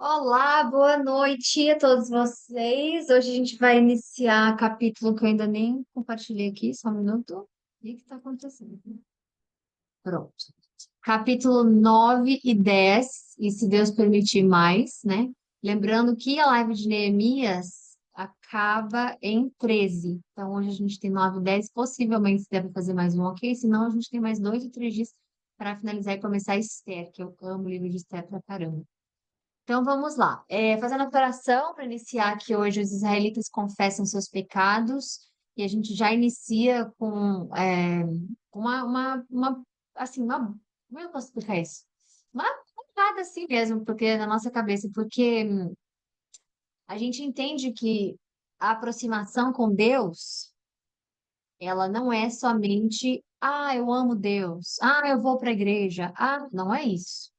Olá, boa noite a todos vocês. Hoje a gente vai iniciar capítulo que eu ainda nem compartilhei aqui, só um minuto. O que está acontecendo? Pronto. Capítulo 9 e 10, e se Deus permitir mais, né? Lembrando que a live de Neemias acaba em 13. Então hoje a gente tem 9 e 10, possivelmente se deve fazer mais um, ok? Senão a gente tem mais 2 ou 3 dias para finalizar e começar Esther, que eu amo o livro de Esther pra caramba. Então vamos lá. Fazendo a oração para iniciar aqui hoje, os israelitas confessam seus pecados e a gente já inicia com assim, como eu posso explicar isso? Uma pancada assim mesmo, porque na nossa cabeça, porque a gente entende que a aproximação com Deus, ela não é somente, eu amo Deus, eu vou para a igreja, não é isso.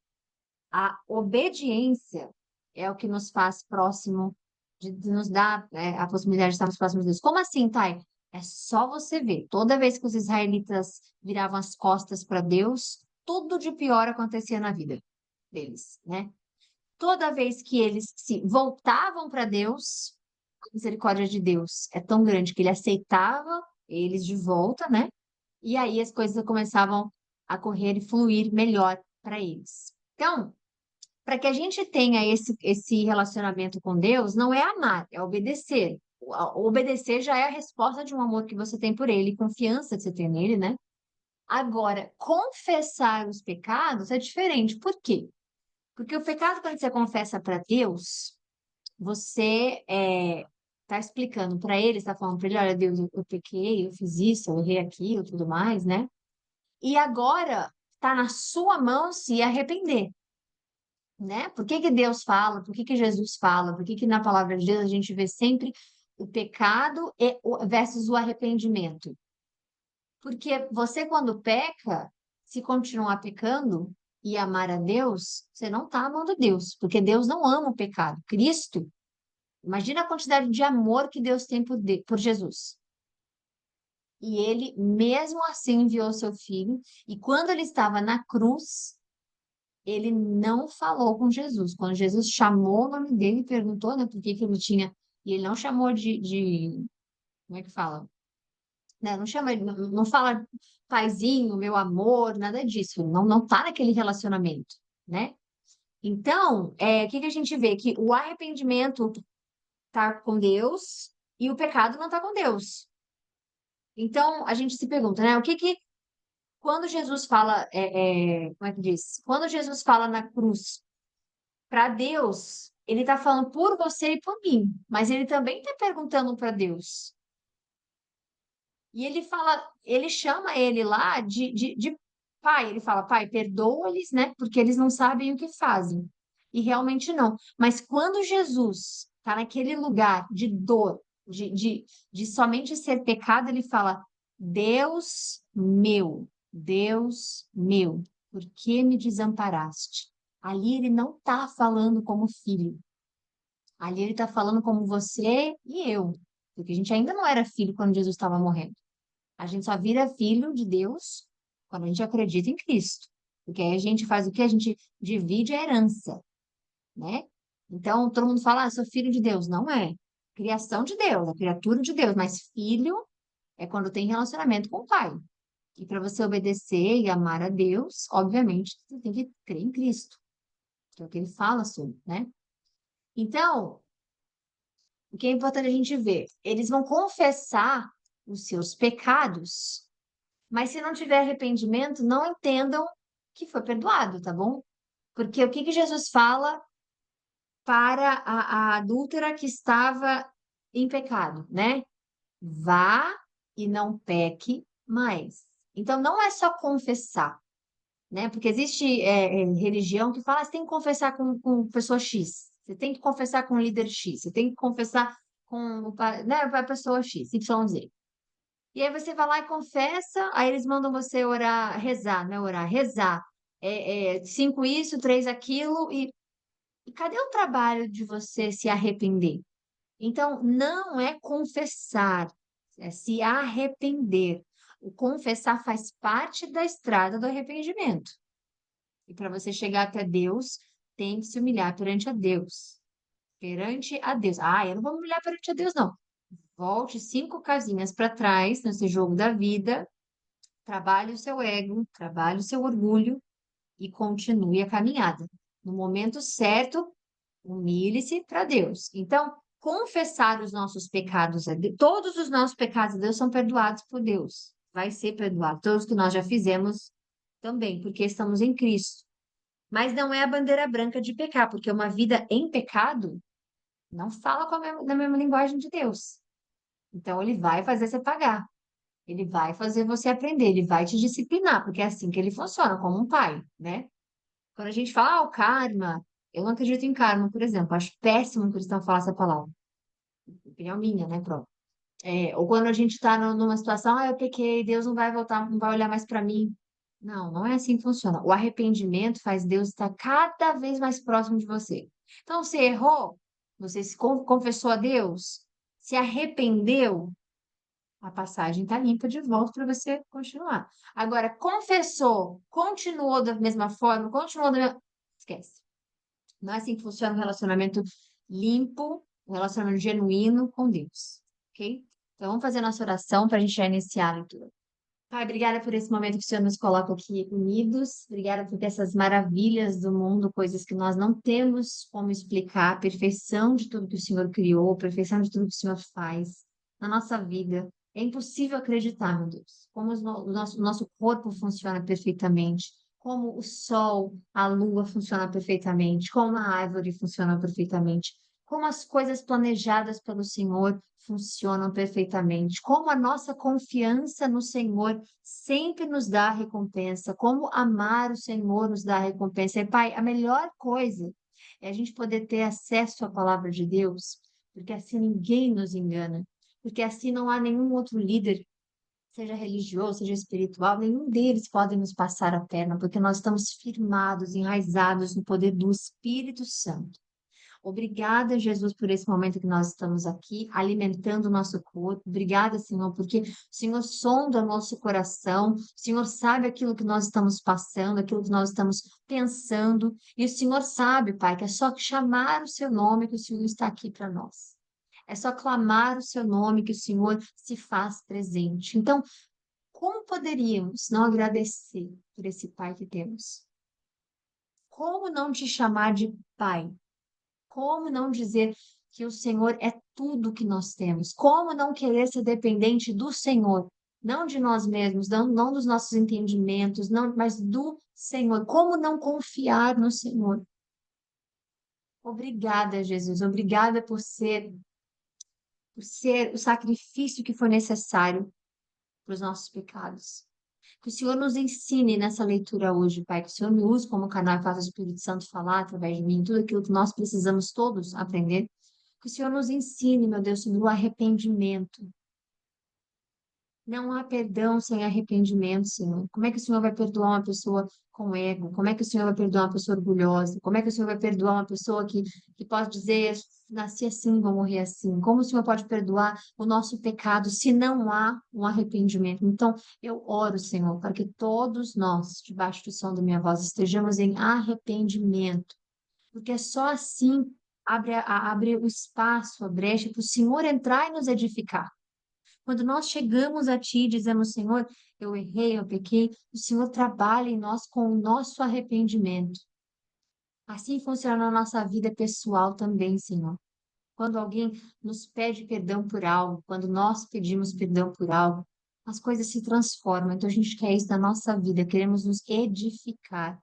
A obediência é o que nos faz próximo, de nos dar, a possibilidade de estarmos próximos de Deus. Como assim, Thay? É só você ver. Toda vez que os israelitas viravam as costas para Deus, tudo de pior acontecia na vida deles, né? Toda vez que eles se voltavam para Deus, a misericórdia de Deus é tão grande que ele aceitava eles de volta, né? E aí as coisas começavam a correr e fluir melhor para eles. Então, para que a gente tenha esse relacionamento com Deus, não é amar, é obedecer. O obedecer já é a resposta de um amor que você tem por ele, confiança que você tem nele, né? Agora, confessar os pecados é diferente. Por quê? Porque o pecado, quando você confessa para Deus, você está explicando para ele, está falando para ele, olha, Deus, eu pequei, eu fiz isso, eu errei aquilo, tudo mais, né? E agora está na sua mão se arrepender. Né? Por que que Deus fala? Por que que Jesus fala? Por que que na palavra de Deus a gente vê sempre o pecado versus o arrependimento? Porque você, quando peca, se continuar pecando e amar a Deus, você não está amando Deus, porque Deus não ama o pecado. Cristo, imagina a quantidade de amor que Deus tem por Jesus. E ele, mesmo assim, enviou seu filho, e quando ele estava na cruz, ele não falou com Jesus. Quando Jesus chamou o nome dele e perguntou, né, por que que ele tinha. E ele não chamou como é que fala? Né, não chama, não fala paizinho, meu amor, nada disso. Não tá naquele relacionamento, né? Então, o que que a gente vê? Que o arrependimento tá com Deus e o pecado não tá com Deus. Então, a gente se pergunta, né? Quando Jesus fala, como é que diz? Quando Jesus fala na cruz, para Deus, ele está falando por você e por mim, mas ele também está perguntando para Deus. E ele fala, ele chama ele lá de pai. Ele fala, pai, perdoa-lhes, né? Porque eles não sabem o que fazem. E realmente não. Mas quando Jesus está naquele lugar de dor, de somente ser pecado, ele fala, Deus meu, por que me desamparaste? Ali ele não está falando como filho. Ali ele está falando como você e eu, porque a gente ainda não era filho quando Jesus estava morrendo. A gente só vira filho de Deus quando a gente acredita em Cristo. Porque aí a gente faz o que? A gente divide a herança, né? Então, todo mundo fala, sou filho de Deus. Não é. Criação de Deus, é criatura de Deus. Mas filho é quando tem relacionamento com o pai. E para você obedecer e amar a Deus, obviamente, você tem que crer em Cristo. Que é o que ele fala sobre, né? Então, o que é importante a gente ver? Eles vão confessar os seus pecados, mas se não tiver arrependimento, não entendam que foi perdoado, tá bom? Porque o que que Jesus fala para a adúltera que estava em pecado, né? Vá e não peque mais. Então, não é só confessar, né? Porque existe religião que fala que você tem que confessar com pessoa X, você tem que confessar com o líder X, você tem que confessar com, né, a pessoa X, Y, Z. E aí você vai lá e confessa, aí eles mandam você orar, rezar, né? Orar, rezar. Cinco isso, três aquilo, e cadê o trabalho de você se arrepender? Então, não é confessar, é se arrepender. O confessar faz parte da estrada do arrependimento. E para você chegar até Deus, tem que se humilhar perante a Deus. Perante a Deus. Ah, eu não vou me humilhar perante a Deus, não. Volte 5 casinhas para trás nesse jogo da vida, trabalhe o seu ego, trabalhe o seu orgulho e continue a caminhada. No momento certo, humilhe-se para Deus. Então, confessar os nossos pecados a Deus, todos os nossos pecados a Deus são perdoados por Deus. Vai ser perdoado. Todos que nós já fizemos também, porque estamos em Cristo. Mas não é a bandeira branca de pecar, porque uma vida em pecado não fala na mesma linguagem de Deus. Então, ele vai fazer você pagar. Ele vai fazer você aprender, ele vai te disciplinar, porque é assim que ele funciona, como um pai, né? Quando a gente fala, o karma, eu não acredito em karma, por exemplo, acho péssimo um cristão falar essa palavra. Opinião minha, né, pronto. Ou quando a gente está numa situação, eu pequei, Deus não vai voltar, não vai olhar mais para mim. Não, não é assim que funciona. O arrependimento faz Deus estar cada vez mais próximo de você. Então, você errou, você se confessou a Deus, se arrependeu, a passagem está limpa de volta para você continuar. Agora, confessou, continuou da mesma forma, continuou da mesma... Esquece. Não é assim que funciona um relacionamento limpo, um relacionamento genuíno com Deus. Ok? Então, vamos fazer a nossa oração para a gente já iniciar a leitura. Pai, obrigada por esse momento que o Senhor nos coloca aqui unidos. Obrigada por essas maravilhas do mundo, coisas que nós não temos como explicar, a perfeição de tudo que o Senhor criou, a perfeição de tudo que o Senhor faz na nossa vida. É impossível acreditar, meu Deus, como o nosso corpo funciona perfeitamente, como o sol, a lua funciona perfeitamente, como a árvore funciona perfeitamente, como as coisas planejadas pelo Senhor funcionam perfeitamente, como a nossa confiança no Senhor sempre nos dá recompensa, como amar o Senhor nos dá recompensa. E, Pai, a melhor coisa é a gente poder ter acesso à palavra de Deus, porque assim ninguém nos engana, porque assim não há nenhum outro líder, seja religioso, seja espiritual, nenhum deles pode nos passar a perna, porque nós estamos firmados, enraizados no poder do Espírito Santo. Obrigada, Jesus, por esse momento que nós estamos aqui, alimentando o nosso corpo. Obrigada, Senhor, porque o Senhor sonda o nosso coração, o Senhor sabe aquilo que nós estamos passando, aquilo que nós estamos pensando, e o Senhor sabe, Pai, que é só chamar o seu nome que o Senhor está aqui para nós. É só clamar o seu nome que o Senhor se faz presente. Então, como poderíamos não agradecer por esse Pai que temos? Como não te chamar de Pai? Como não dizer que o Senhor é tudo que nós temos? Como não querer ser dependente do Senhor? Não de nós mesmos, não dos nossos entendimentos, não, mas do Senhor. Como não confiar no Senhor? Obrigada, Jesus. Obrigada por ser o sacrifício que foi necessário para os nossos pecados. Que o Senhor nos ensine nessa leitura hoje, Pai. Que o Senhor me use como canal e faça o Espírito Santo falar através de mim, tudo aquilo que nós precisamos todos aprender. Que o Senhor nos ensine, meu Deus, sobre o arrependimento. Não há perdão sem arrependimento, Senhor. Como é que o Senhor vai perdoar uma pessoa com ego? Como é que o Senhor vai perdoar uma pessoa orgulhosa? Como é que o Senhor vai perdoar uma pessoa que pode dizer, nasci assim, vou morrer assim? Como o Senhor pode perdoar o nosso pecado se não há um arrependimento? Então, eu oro, Senhor, para que todos nós, debaixo do som da minha voz, estejamos em arrependimento, porque é só assim abre o espaço, a brecha para o Senhor entrar e nos edificar. Quando nós chegamos a Ti e dizemos, Senhor, eu errei, eu pequei, o Senhor trabalha em nós com o nosso arrependimento. Assim funciona na nossa vida pessoal também, Senhor. Quando alguém nos pede perdão por algo, quando nós pedimos perdão por algo, as coisas se transformam. Então a gente quer isso na nossa vida, queremos nos edificar.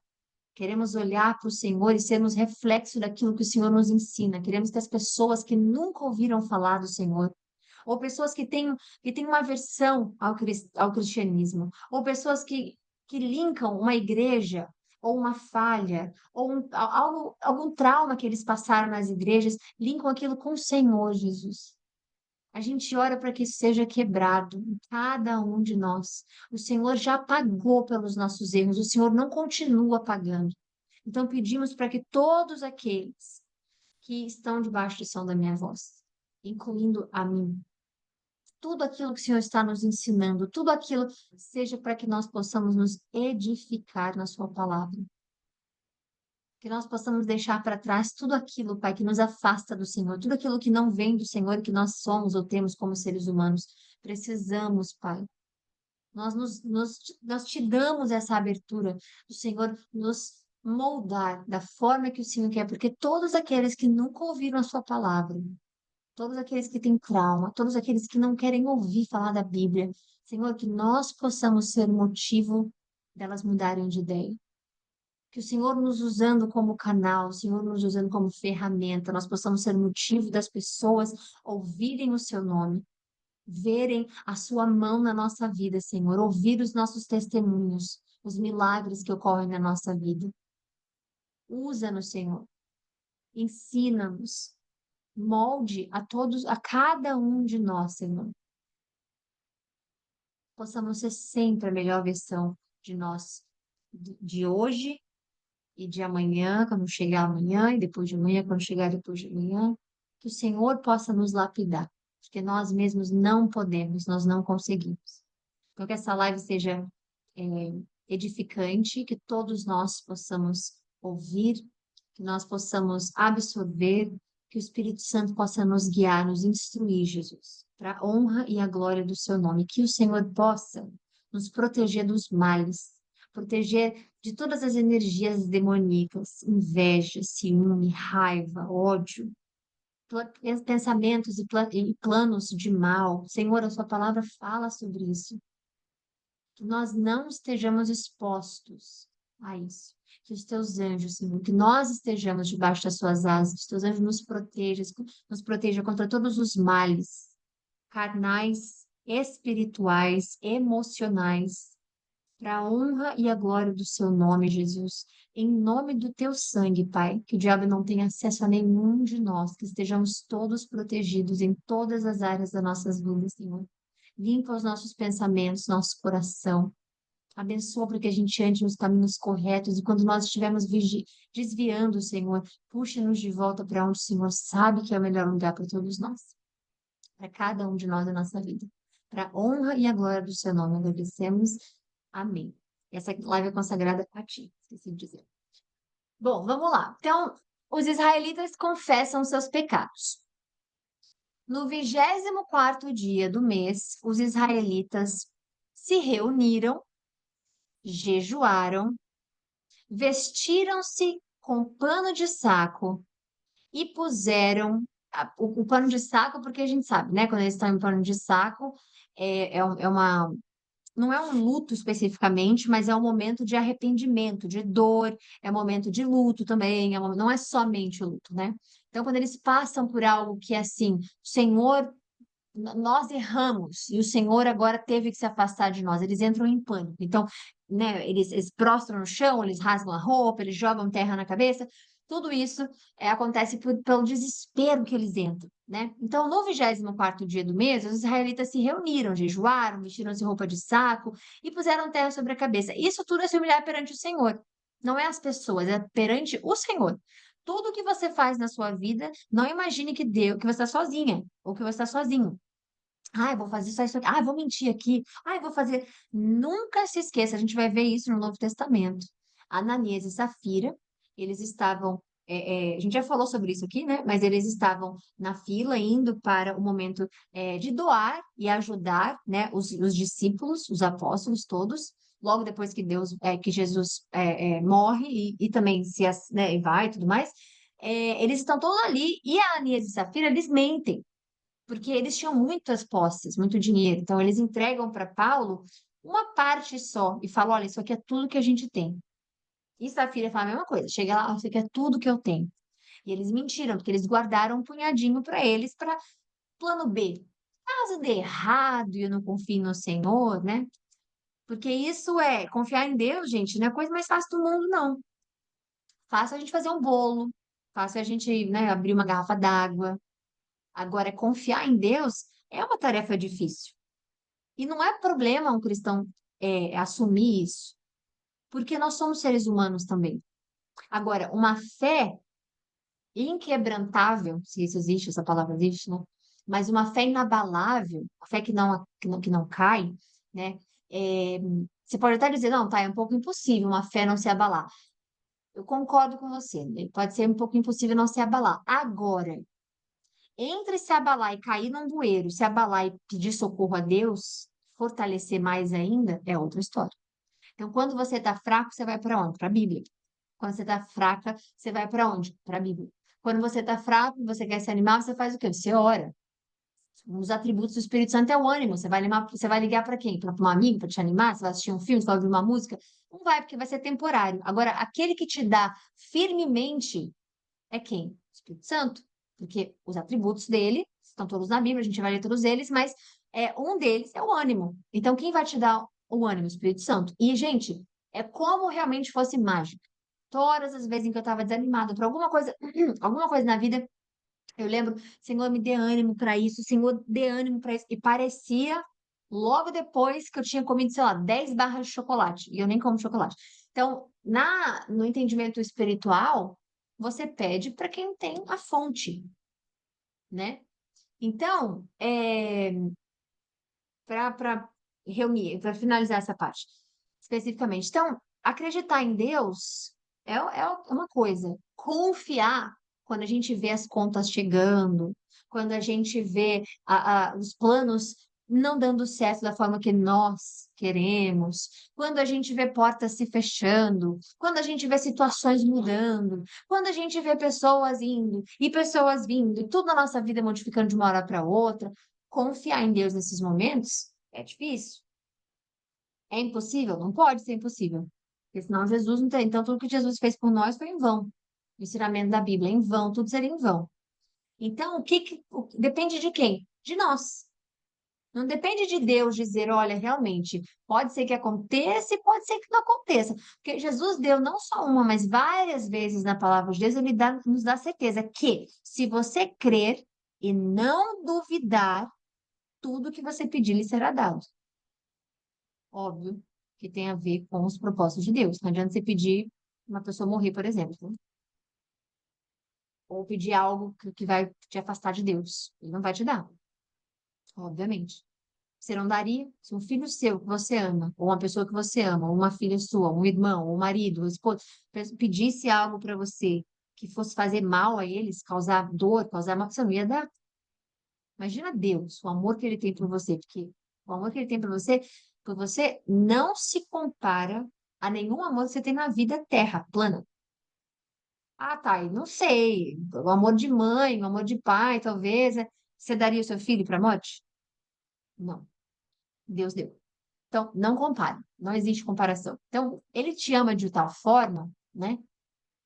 Queremos olhar para o Senhor e sermos reflexo daquilo que o Senhor nos ensina. Queremos que as pessoas que nunca ouviram falar do Senhor ou pessoas que têm uma aversão ao cristianismo, ou pessoas que linkam uma igreja, ou uma falha, ou algum trauma que eles passaram nas igrejas, linkam aquilo com o Senhor Jesus. A gente ora para que isso seja quebrado em cada um de nós. O Senhor já pagou pelos nossos erros, o Senhor não continua pagando. Então pedimos para que todos aqueles que estão debaixo do som da minha voz, incluindo a mim, tudo aquilo que o Senhor está nos ensinando, tudo aquilo seja para que nós possamos nos edificar na Sua palavra. Que nós possamos deixar para trás tudo aquilo, Pai, que nos afasta do Senhor, tudo aquilo que não vem do Senhor, que nós somos ou temos como seres humanos. Precisamos, Pai. Nós te damos essa abertura do Senhor nos moldar da forma que o Senhor quer, porque todos aqueles que nunca ouviram a sua palavra, todos aqueles que têm trauma, todos aqueles que não querem ouvir falar da Bíblia, Senhor, que nós possamos ser motivo delas mudarem de ideia. Que o Senhor nos usando como canal, o Senhor nos usando como ferramenta, nós possamos ser motivo das pessoas ouvirem o seu nome, verem a sua mão na nossa vida, Senhor, ouvir os nossos testemunhos, os milagres que ocorrem na nossa vida. Usa-nos, Senhor, ensina-nos, molde a todos, a cada um de nós, Senhor. Possamos ser sempre a melhor versão de nós, de hoje e de amanhã, quando chegar amanhã, e depois de amanhã, quando chegar depois de amanhã, que o Senhor possa nos lapidar, porque nós mesmos não podemos, nós não conseguimos. Então, que essa live seja edificante, que todos nós possamos ouvir, que nós possamos absorver, que o Espírito Santo possa nos guiar, nos instruir, Jesus, para a honra e a glória do seu nome, que o Senhor possa nos proteger dos males, proteger de todas as energias demoníacas, inveja, ciúme, raiva, ódio, pensamentos e planos de mal. Senhor, a sua palavra fala sobre isso. Que nós não estejamos expostos a isso. Que os teus anjos, Senhor, que nós estejamos debaixo das suas asas, que os teus anjos nos protejam contra todos os males carnais, espirituais, emocionais, para a honra e a glória do seu nome, Jesus. Em nome do teu sangue, Pai, que o diabo não tenha acesso a nenhum de nós, que estejamos todos protegidos em todas as áreas das nossas vidas, Senhor. Limpa os nossos pensamentos, nosso coração. Abençoa para que a gente ande nos caminhos corretos e quando nós estivermos desviando, Senhor, puxe-nos de volta para onde o Senhor sabe que é o melhor lugar para todos nós, para cada um de nós da nossa vida. Para a honra e a glória do seu nome, agradecemos. Amém. Essa live é consagrada a ti, esqueci de dizer. Bom, vamos lá. Então, os israelitas confessam seus pecados. No 24º dia do mês, os israelitas se reuniram, jejuaram, vestiram-se com pano de saco e puseram o pano de saco, porque a gente sabe, né? Quando eles estão em pano de saco, é uma. Não é um luto especificamente, mas é um momento de arrependimento, de dor, é um momento de luto também, não é somente o luto, né? Então, quando eles passam por algo que é assim, Senhor, nós erramos e o Senhor agora teve que se afastar de nós. Eles entram em pânico. Então, né, eles prostram no chão, eles rasgam a roupa, eles jogam terra na cabeça. Tudo isso acontece pelo desespero que eles entram, né? Então, no 24º dia do mês, os israelitas se reuniram, jejuaram, vestiram-se roupa de saco e puseram terra sobre a cabeça. Isso tudo é se humilhar perante o Senhor. Não é as pessoas, é perante o Senhor. Tudo que você faz na sua vida, não imagine que Deus, que você está sozinha ou que você está sozinho. Ah, eu vou fazer só isso aqui. Ah, eu vou mentir aqui. Ah, eu vou fazer. Nunca se esqueça, a gente vai ver isso no Novo Testamento. Ananias e Safira, eles estavam. A gente já falou sobre isso aqui, né? Mas eles estavam na fila, indo para o momento de doar e ajudar, né? Os discípulos, os apóstolos todos. Logo depois que que Jesus morre e também né, vai e tudo mais, eles estão todos ali e a Ananias e Safira, eles mentem porque eles tinham muitas posses, muito dinheiro. Então, eles entregam para Paulo uma parte só e falam: olha, isso aqui é tudo que a gente tem. E Safira fala a mesma coisa: chega lá, isso aqui é tudo que eu tenho. E eles mentiram, porque eles guardaram um punhadinho para eles, para plano B. Caso dê errado e eu não confio no Senhor, né? Porque isso confiar em Deus, gente, não é a coisa mais fácil do mundo, não. Fácil a gente fazer um bolo, fácil a gente, né, abrir uma garrafa d'água. Agora, confiar em Deus é uma tarefa difícil. E não é problema um cristão assumir isso, porque nós somos seres humanos também. Agora, uma fé inquebrantável, se isso existe, essa palavra existe, né? Mas uma fé inabalável, a fé que não cai, né? Você pode até dizer, não, tá, é um pouco impossível uma fé não se abalar. Eu concordo com você, né? Pode ser um pouco impossível não se abalar. Agora, entre se abalar e cair num bueiro, se abalar e pedir socorro a Deus, fortalecer mais ainda, é outra história. Então, quando você está fraco, você vai para onde? Para a Bíblia. Quando você está fraca, você vai para onde? Para a Bíblia. Quando você está fraco, você quer se animar, você faz o quê? Você ora. Um dos atributos do Espírito Santo é o ânimo. Você vai ligar para quem? Para um amigo, para te animar? Você vai assistir um filme, você vai ouvir uma música? Não vai, porque vai ser temporário. Agora, aquele que te dá firmemente é quem? O Espírito Santo. Porque os atributos dele estão todos na Bíblia, a gente vai ler todos eles, mas um deles é o ânimo. Então, quem vai te dar o ânimo? O Espírito Santo. E, gente, é como realmente fosse mágica. Todas as vezes em que eu estava desanimada por alguma coisa, alguma coisa na vida, eu lembro, Senhor, me dê ânimo para isso, Senhor, dê ânimo para isso. E parecia logo depois que eu tinha comido, sei lá, 10 barras de chocolate. E eu nem como chocolate. Então, no entendimento espiritual, você pede para quem tem a fonte, né? Então, para reunir, para finalizar essa parte, especificamente. Então, acreditar em Deus é uma coisa. Confiar, quando a gente vê as contas chegando, quando a gente vê os planos não dando certo da forma que nós queremos, quando a gente vê portas se fechando, quando a gente vê situações mudando, quando a gente vê pessoas indo e pessoas vindo, e tudo na nossa vida modificando de uma hora para outra, confiar em Deus nesses momentos é difícil. É impossível? Não pode ser impossível. Porque senão Jesus não tem. Então, tudo que Jesus fez por nós foi em vão. O ensinamento da Bíblia é em vão, tudo seria em vão. Então, depende de quem? De nós. Não depende de Deus dizer, olha, realmente, pode ser que aconteça e pode ser que não aconteça. Porque Jesus deu não só uma, mas várias vezes na palavra de Deus, ele nos dá certeza que se você crer e não duvidar, tudo que você pedir lhe será dado. Óbvio que tem a ver com os propósitos de Deus. Não adianta você pedir uma pessoa morrer, por exemplo, né? Ou pedir algo que vai te afastar de Deus. Ele não vai te dar, obviamente. Você não daria se um filho seu que você ama, ou uma pessoa que você ama, ou uma filha sua, um irmão, um marido, um esposo, pedisse algo para você que fosse fazer mal a eles, causar dor, causar mal, você não ia dar. Imagina Deus, o amor que ele tem por você, porque o amor que ele tem por você não se compara a nenhum amor que você tem na vida terra, plana. Ah, tá, e não sei. O amor de mãe, o amor de pai, talvez. Você daria o seu filho para a morte? Não. Deus deu. Então, não compare. Não existe comparação. Então, ele te ama de tal forma, né,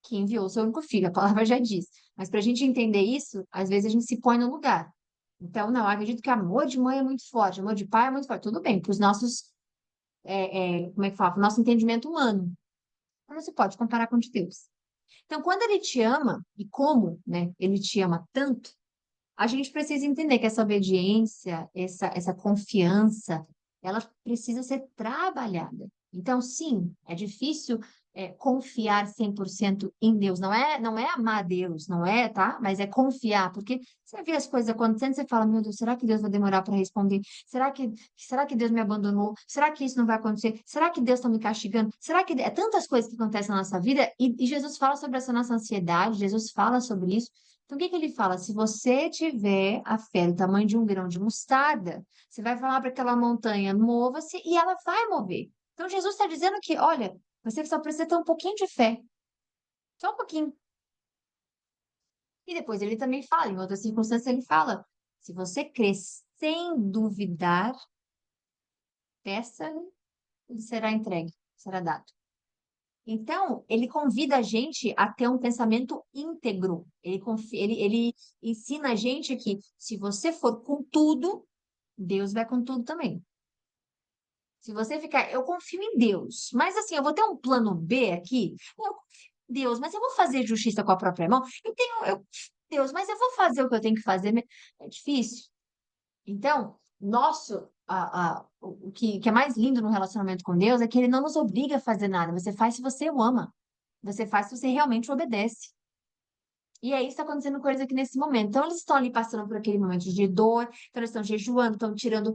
que enviou o seu único filho. A palavra já diz. Mas para a gente entender isso, às vezes a gente se põe no lugar. Então, não, eu acredito que amor de mãe é muito forte, amor de pai é muito forte. Tudo bem, para os nossos, como é que fala? Para o nosso entendimento humano. Mas não se pode comparar com o de Deus. Então, quando ele te ama, e como, né, ele te ama tanto, a gente precisa entender que essa obediência, essa confiança, ela precisa ser trabalhada. Então, sim, é difícil confiar 100% em Deus. Não é amar a Deus, não é, tá? Mas é confiar, porque você vê as coisas acontecendo, você fala, meu Deus, será que Deus vai demorar para responder? Será que Deus me abandonou? Será que isso não vai acontecer? Será que Deus está me castigando? Será que é tantas coisas que acontecem na nossa vida e Jesus fala sobre essa nossa ansiedade, Jesus fala sobre isso. Então, o que que ele fala? Se você tiver a fé do tamanho de um grão de mostarda, você vai falar para aquela montanha, mova-se, e ela vai mover. Então, Jesus está dizendo que, olha, você só precisa ter um pouquinho de fé. Só um pouquinho. E depois ele também fala, em outras circunstâncias, ele fala: se você crer sem duvidar, peça e será entregue, será dado. Então, ele convida a gente a ter um pensamento íntegro. Ele ensina a gente que se você for com tudo, Deus vai com tudo também. Se você ficar, eu confio em Deus, mas assim, eu vou ter um plano B aqui. Eu confio em Deus, mas eu vou fazer justiça com a própria mão. Deus, mas eu vou fazer o que eu tenho que fazer. É difícil. Então, o que é mais lindo no relacionamento com Deus é que ele não nos obriga a fazer nada. Você faz se você o ama. Você faz se você realmente obedece. E é isso que está acontecendo com eles aqui nesse momento. Então, eles estão ali passando por aquele momento de dor, então eles estão jejuando, estão tirando,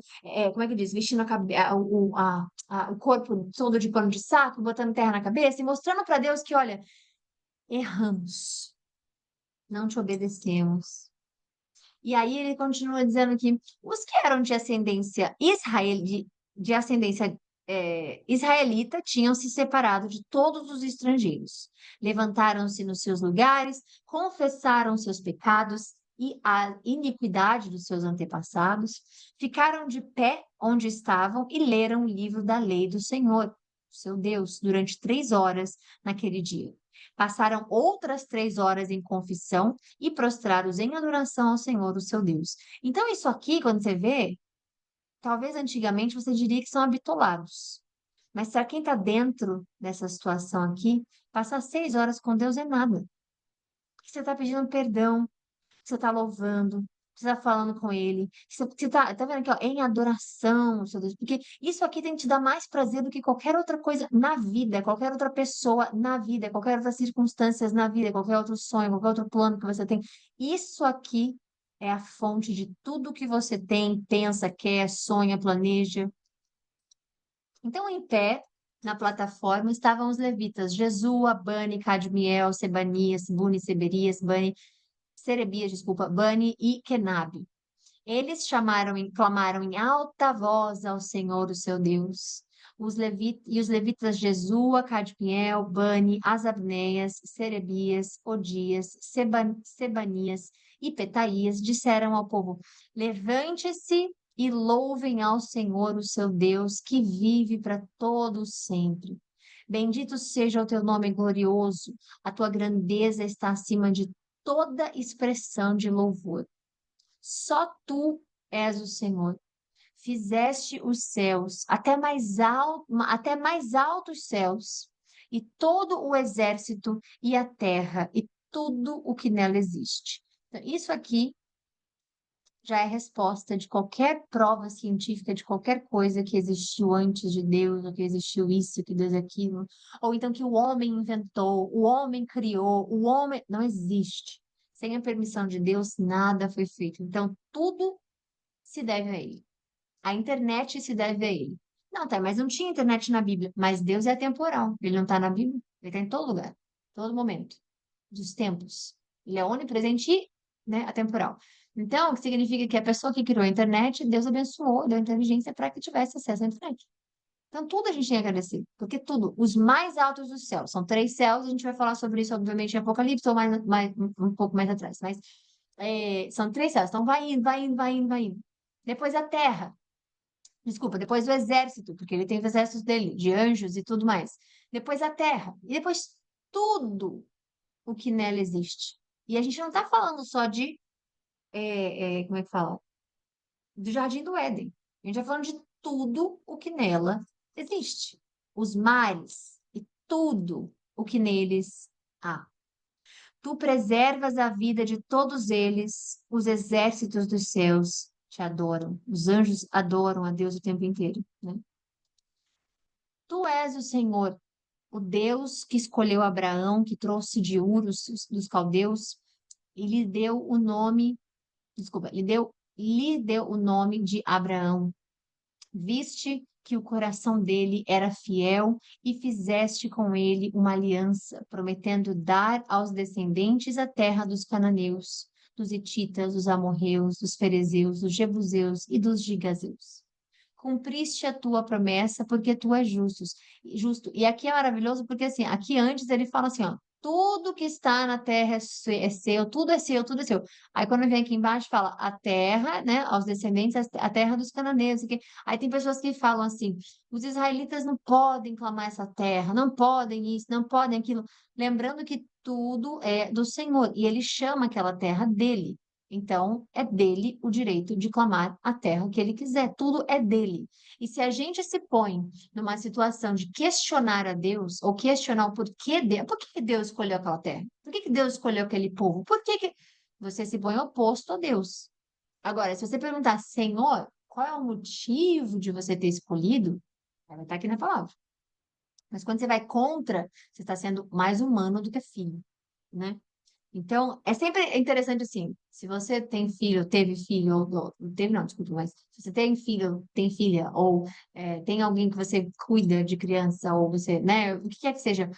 como é que diz? Vestindo o corpo todo de pano de saco, botando terra na cabeça e mostrando para Deus que, olha, erramos, não te obedecemos. E aí ele continua dizendo que os que eram de ascendência de ascendência israelita tinham se separado de todos os estrangeiros. Levantaram-se nos seus lugares, confessaram seus pecados e a iniquidade dos seus antepassados, ficaram de pé onde estavam e leram o livro da lei do Senhor, seu Deus, durante 3 horas naquele dia. Passaram outras 3 horas em confissão e prostrados em adoração ao Senhor, o seu Deus. Então, isso aqui, quando você vê, talvez antigamente você diria que são habitolados. Mas para quem está dentro dessa situação aqui, passar 6 horas com Deus é nada. Porque você está pedindo perdão, você está louvando, você está falando com Ele, você tá vendo aqui, ó, em adoração, seu Deus, porque isso aqui tem que te dar mais prazer do que qualquer outra coisa na vida, qualquer outra pessoa na vida, qualquer outras circunstâncias na vida, qualquer outro sonho, qualquer outro plano que você tem. Isso aqui é a fonte de tudo que você tem, pensa, quer, sonha, planeja. Então, em pé, na plataforma, estavam os levitas, Jesua, Bani, Cadmiel, Sebanias, Buni, Seberias, Serebias, desculpa, Bani e Kenabe. Eles clamaram em alta voz ao Senhor, o seu Deus. Os levitas Jesua, Cadmiel, Bani, Asabneias, Serebias, Odias, Sebanias e Petaías disseram ao povo: Levante-se e louvem ao Senhor, o seu Deus, que vive para todos sempre. Bendito seja o teu nome glorioso, a tua grandeza está acima de toda expressão de louvor. Só tu és o Senhor. Fizeste os céus, até mais altos céus, e todo o exército, e a terra, e tudo o que nela existe. Então, isso aqui já é resposta de qualquer prova científica, de qualquer coisa que existiu antes de Deus, ou que existiu isso, que Deus é aquilo, ou então que o homem inventou, o homem criou, o homem. Não existe. Sem a permissão de Deus, nada foi feito. Então, tudo se deve a Ele. A internet se deve a Ele. Não, tá, mas não tinha internet na Bíblia. Mas Deus é atemporal. Ele não está na Bíblia. Ele está em todo lugar, todo momento, dos tempos. Ele é onipresente e, né, atemporal. Então, o que significa que a pessoa que criou a internet, Deus abençoou, deu inteligência para que tivesse acesso à internet. Então, tudo a gente tem que agradecer, porque tudo, os mais altos dos céus, são 3 céus, a gente vai falar sobre isso, obviamente, em Apocalipse, ou um pouco mais atrás, mas são 3 céus, então vai indo, vai indo, vai indo, vai indo. Depois a terra, desculpa, depois o exército, porque ele tem os exércitos dele, de anjos e tudo mais. Depois a terra, e depois tudo o que nela existe. E a gente não está falando só de, como é que fala? Do Jardim do Éden. A gente está falando de tudo o que nela existe. Os mares e tudo o que neles há. Tu preservas a vida de todos eles, os exércitos dos céus te adoram, os anjos adoram a Deus o tempo inteiro, né? Tu és o Senhor, o Deus que escolheu Abraão, que trouxe de Ur dos caldeus, e lhe deu o nome, desculpa, lhe deu o nome de Abraão. Viste que o coração dele era fiel e fizeste com ele uma aliança, prometendo dar aos descendentes a terra dos cananeus, dos hititas, dos amorreus, dos ferezeus, dos jebuseus e dos gigazeus. Cumpriste a tua promessa porque tu és justo. E aqui é maravilhoso porque assim, aqui antes ele fala assim, ó, tudo que está na terra é seu, tudo é seu, tudo é seu. Aí quando vem aqui embaixo fala a terra, né, aos descendentes, a terra dos cananeus. Aí tem pessoas que falam assim, os israelitas não podem clamar essa terra, não podem isso, não podem aquilo. Lembrando que tudo é do Senhor e ele chama aquela terra dele. Então, é dele o direito de clamar a terra que ele quiser, tudo é dele. E se a gente se põe numa situação de questionar a Deus, ou questionar o porquê Deus, por que Deus escolheu aquela terra? Por que Deus escolheu aquele povo? Por que você se põe oposto a Deus? Agora, se você perguntar, Senhor, qual é o motivo de você ter escolhido? Vai estar aqui na palavra. Mas quando você vai contra, você está sendo mais humano do que filho, né? Então, é sempre interessante assim, se você tem filho, teve filho, ou teve não, desculpa, mas se você tem filho, tem filha, ou tem alguém que você cuida de criança, ou você, né, o que quer que seja,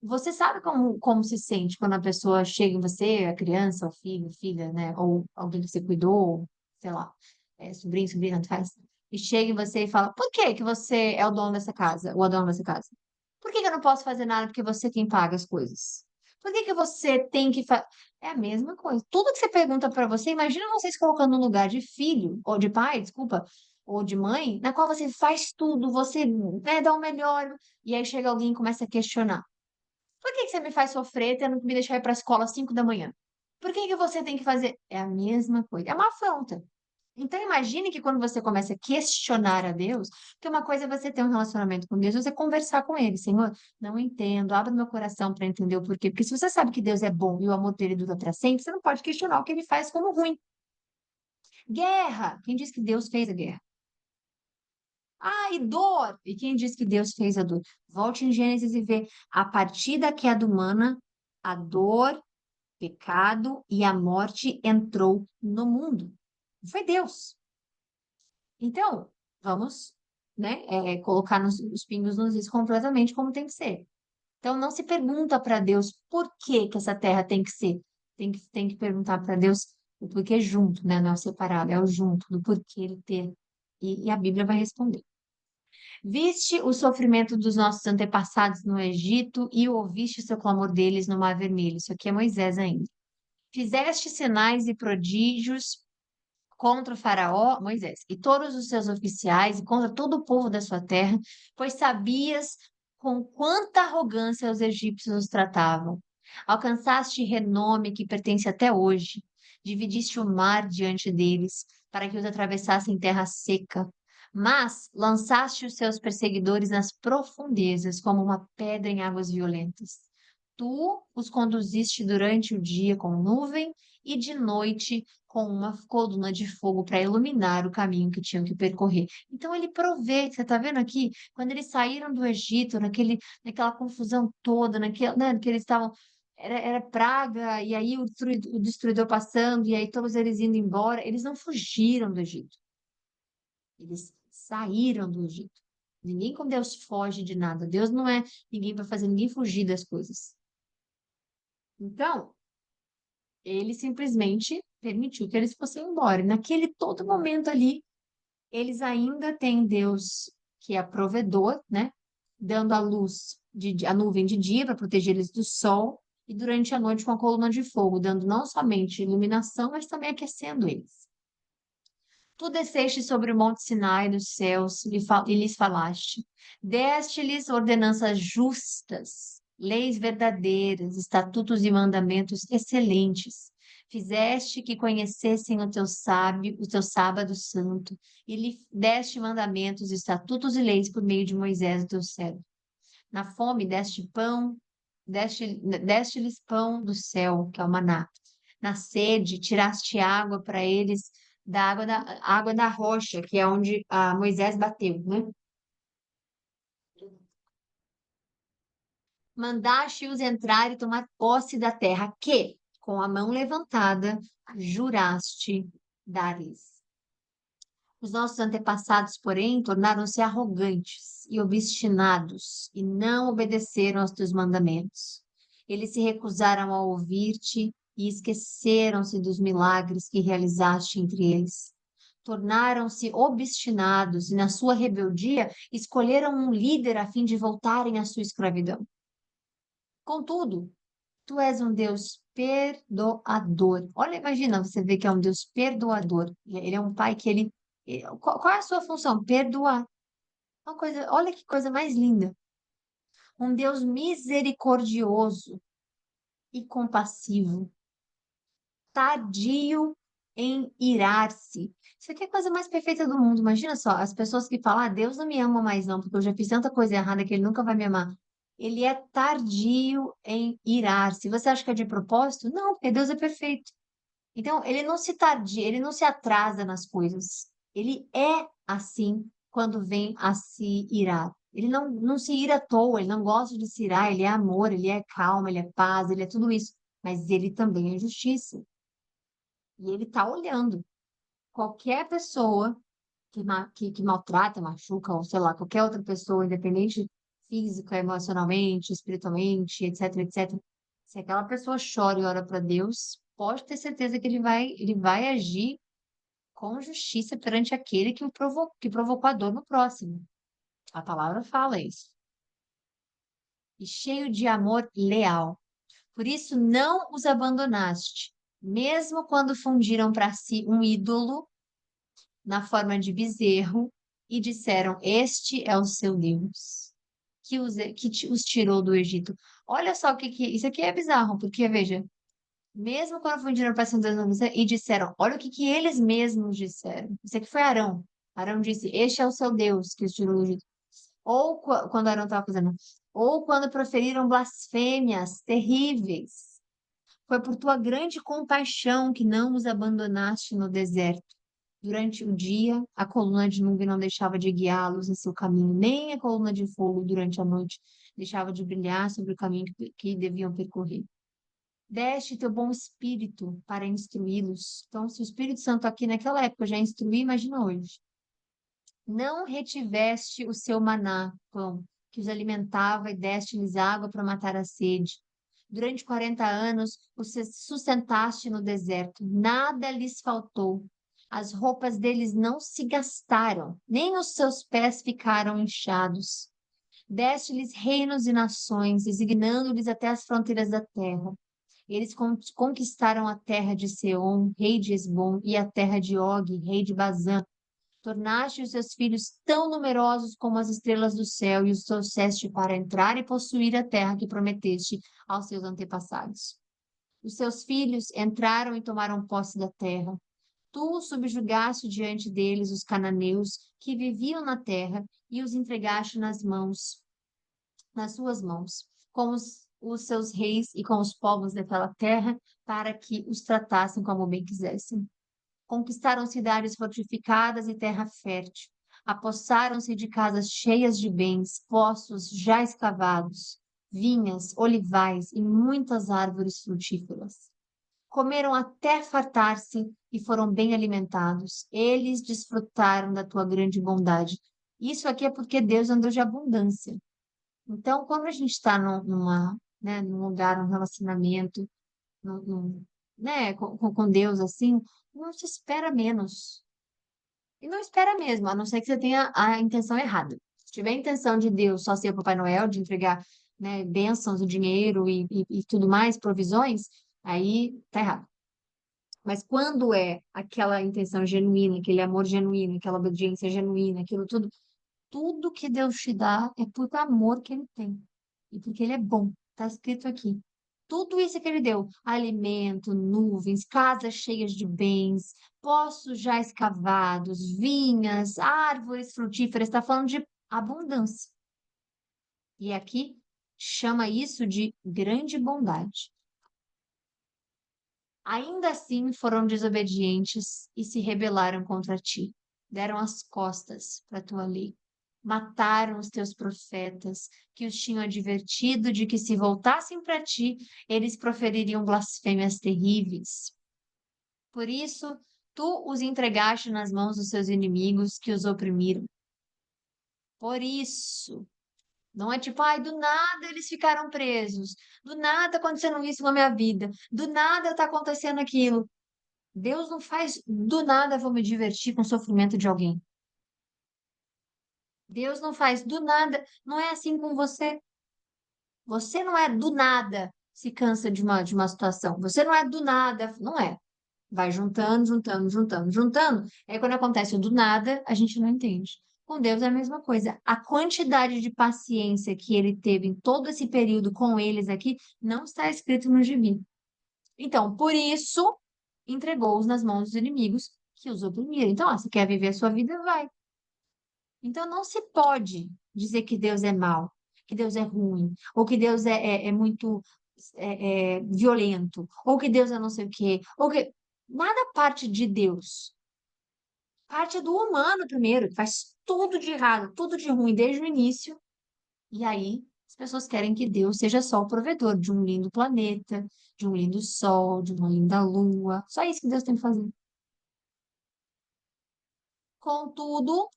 Você sabe como se sente quando a pessoa chega em você, a criança, o filho, filha, né? Ou alguém que você cuidou, sei lá, sobrinho, sobrinha, tanto faz. E chega em você e fala, por que que você é o dono dessa casa, ou a dona dessa casa? Por que que eu não posso fazer nada porque você quem paga as coisas? Por que que você tem que fazer? É a mesma coisa. Tudo que você pergunta para você, imagina vocês colocando no lugar de filho, ou de pai, desculpa, ou de mãe, na qual você faz tudo, você, né, dá o melhor, e aí chega alguém e começa a questionar. Por que que você me faz sofrer tendo que me deixar ir para a escola às 5 da manhã? Por que que você tem que fazer? É a mesma coisa. É uma afronta. Então, imagine que quando você começa a questionar a Deus, que uma coisa é você ter um relacionamento com Deus, você conversar com Ele, Senhor, não entendo, abra meu coração para entender o porquê. Porque se você sabe que Deus é bom e o amor dele dura para sempre, você não pode questionar o que ele faz como ruim. Guerra! Quem diz que Deus fez a guerra? Ah, e dor! E quem diz que Deus fez a dor? Volte em Gênesis e vê, a partir da queda humana, a dor, pecado e a morte entrou no mundo. Foi Deus. Então, vamos, né, colocar os pingos nos is completamente como tem que ser. Então, não se pergunta para Deus por que que essa terra tem que ser. Tem que perguntar para Deus o porquê junto, né? Não é o separado, é o junto, do porquê ele ter. E a Bíblia vai responder. Viste o sofrimento dos nossos antepassados no Egito e ouviste o seu clamor deles no Mar Vermelho. Isso aqui é Moisés ainda. Fizeste sinais e prodígios contra o faraó, Moisés, e todos os seus oficiais, e contra todo o povo da sua terra, pois sabias com quanta arrogância os egípcios os tratavam. Alcançaste renome que pertence até hoje. Dividiste o mar diante deles, para que os atravessassem terra seca. Mas lançaste os seus perseguidores nas profundezas, como uma pedra em águas violentas. Tu os conduziste durante o dia com nuvem e de noite com uma coluna de fogo para iluminar o caminho que tinham que percorrer. Então ele provê, você está vendo aqui, quando eles saíram do Egito, naquela confusão toda, né, que eles estavam, era praga, e aí o destruidor passando, e aí todos eles indo embora, eles não fugiram do Egito, eles saíram do Egito. Ninguém com Deus foge de nada. Deus não é ninguém para fazer ninguém fugir das coisas. Então, ele simplesmente permitiu que eles fossem embora. E naquele todo momento ali, eles ainda têm Deus que é provedor, né? Dando a luz, a nuvem de dia para proteger eles do sol, e durante a noite com a coluna de fogo, dando não somente iluminação, mas também aquecendo eles. Tu desceste sobre o monte Sinai dos céus e lhes falaste. Deste-lhes ordenanças justas, leis verdadeiras, estatutos e mandamentos excelentes. Fizeste que conhecessem o teu sábado santo, e lhe deste mandamentos, estatutos e leis por meio de Moisés, o teu servo. Na fome deste pão, deste-lhes pão do céu, que é o maná. Na sede tiraste água para eles da água da rocha, que é onde Moisés bateu, né? Mandaste-os entrar e tomar posse da terra que, com a mão levantada, juraste dar-lhes. Os nossos antepassados, porém, tornaram-se arrogantes e obstinados e não obedeceram aos teus mandamentos. Eles se recusaram a ouvir-te e esqueceram-se dos milagres que realizaste entre eles. Tornaram-se obstinados e, na sua rebeldia, escolheram um líder a fim de voltarem à sua escravidão. Contudo, tu és um Deus perdoador. Olha, imagina, você vê que é um Deus perdoador. Ele é um pai que qual é a sua função? Perdoar. Uma coisa, olha que coisa mais linda. Um Deus misericordioso e compassivo, tardio em irar-se. Isso aqui é a coisa mais perfeita do mundo. Imagina só, as pessoas que falam, Deus não me ama mais não, porque eu já fiz tanta coisa errada que ele nunca vai me amar. Ele é tardio em irar-se. Você acha que é de propósito? Não, porque Deus é perfeito. Então, ele não se tardia, ele não se atrasa nas coisas. Ele é assim quando vem a se irar. Ele não se ira à toa, ele não gosta de se irar, ele é amor, ele é calma, ele é paz, ele é tudo isso. Mas ele também é justiça. E ele está olhando. Qualquer pessoa que maltrata, machuca, ou sei lá, qualquer outra pessoa, independente. física, emocionalmente, espiritualmente, etc, etc. Se aquela pessoa chora e ora para Deus, pode ter certeza que ele vai agir com justiça perante aquele que provocou a dor no próximo. A palavra fala isso. E cheio de amor leal. Por isso não os abandonaste, mesmo quando fundiram para si um ídolo na forma de bezerro e disseram: Este é o seu Deus, que os tirou do Egito. Olha só isso aqui é bizarro, porque veja, mesmo quando fundiram para si um Deus e disseram: Olha o que eles mesmos disseram. Isso aqui foi Arão. Arão disse: Este é o seu Deus que os tirou do Egito. Ou quando Arão estava fazendo, ou quando proferiram blasfêmias terríveis. Foi por tua grande compaixão que não os abandonaste no deserto. Durante o dia, a coluna de nuvem não deixava de guiá-los em seu caminho, nem a coluna de fogo durante a noite deixava de brilhar sobre o caminho que deviam percorrer. Deste teu bom espírito para instruí-los. Então, se o Espírito Santo aqui naquela época já instruía, imagina hoje. Não retiveste o seu maná, pão, que os alimentava e deste-lhes água para matar a sede. Durante 40 anos os sustentaste no deserto, nada lhes faltou. As roupas deles não se gastaram, nem os seus pés ficaram inchados. Deste-lhes reinos e nações, designando-lhes até as fronteiras da terra. Eles conquistaram a terra de Seom, rei de Esbom, e a terra de Og, rei de Bazã. Tornaste os seus filhos tão numerosos como as estrelas do céu e os trouxeste para entrar e possuir a terra que prometeste aos seus antepassados. Os seus filhos entraram e tomaram posse da terra. Tu subjugaste diante deles os cananeus que viviam na terra e os entregaste nas suas mãos, com os seus reis e com os povos daquela terra, para que os tratassem como bem quisessem. Conquistaram cidades fortificadas e terra fértil. Apossaram-se de casas cheias de bens, poços já escavados, vinhas, olivais e muitas árvores frutíferas. Comeram até fartar-se e foram bem alimentados. Eles desfrutaram da tua grande bondade. Isso aqui é porque Deus andou de abundância. Então, quando a gente está né, num lugar, num relacionamento, né, com Deus assim, não se espera menos. E não espera mesmo, a não ser que você tenha a intenção errada. Se tiver a intenção de Deus só ser o Papai Noel, de entregar, né, bênçãos, o dinheiro e tudo mais, provisões, aí tá errado. Mas quando é aquela intenção genuína, aquele amor genuíno, aquela obediência genuína, aquilo tudo, tudo que Deus te dá é por amor que Ele tem. E porque Ele é bom. Está escrito aqui. Tudo isso que Ele deu, alimento, nuvens, casas cheias de bens, poços já escavados, vinhas, árvores frutíferas, está falando de abundância. E aqui chama isso de grande bondade. Ainda assim foram desobedientes e se rebelaram contra ti. Deram as costas para a tua lei. Mataram os teus profetas, que os tinham advertido de que se voltassem para ti, eles profeririam blasfêmias terríveis. Por isso, tu os entregaste nas mãos dos seus inimigos que os oprimiram. Por isso, não é tipo, ai, do nada eles ficaram presos, do nada tá acontecendo isso na minha vida, do nada está acontecendo aquilo. Deus não faz do nada vou me divertir com o sofrimento de alguém. Deus não faz do nada, não é assim com você. Você não é do nada se cansa de uma situação. Você não é do nada, não é. Vai juntando, juntando, juntando, juntando. Aí quando acontece o do nada, a gente não entende. Com Deus é a mesma coisa. A quantidade de paciência que ele teve em todo esse período com eles aqui não está escrito no gibi. Então, por isso, entregou-os nas mãos dos inimigos que os oprimiram. Então, ó, você quer viver a sua vida? Vai. Então, não se pode dizer que Deus é mau, que Deus é ruim, ou que Deus é muito violento, ou que Deus é não sei o quê, ou que... Nada parte de Deus. Parte do humano primeiro, que faz tudo de errado, tudo de ruim desde o início. E aí, as pessoas querem que Deus seja só o provedor de um lindo planeta, de um lindo sol, de uma linda lua. Só isso que Deus tem que fazer. Contudo,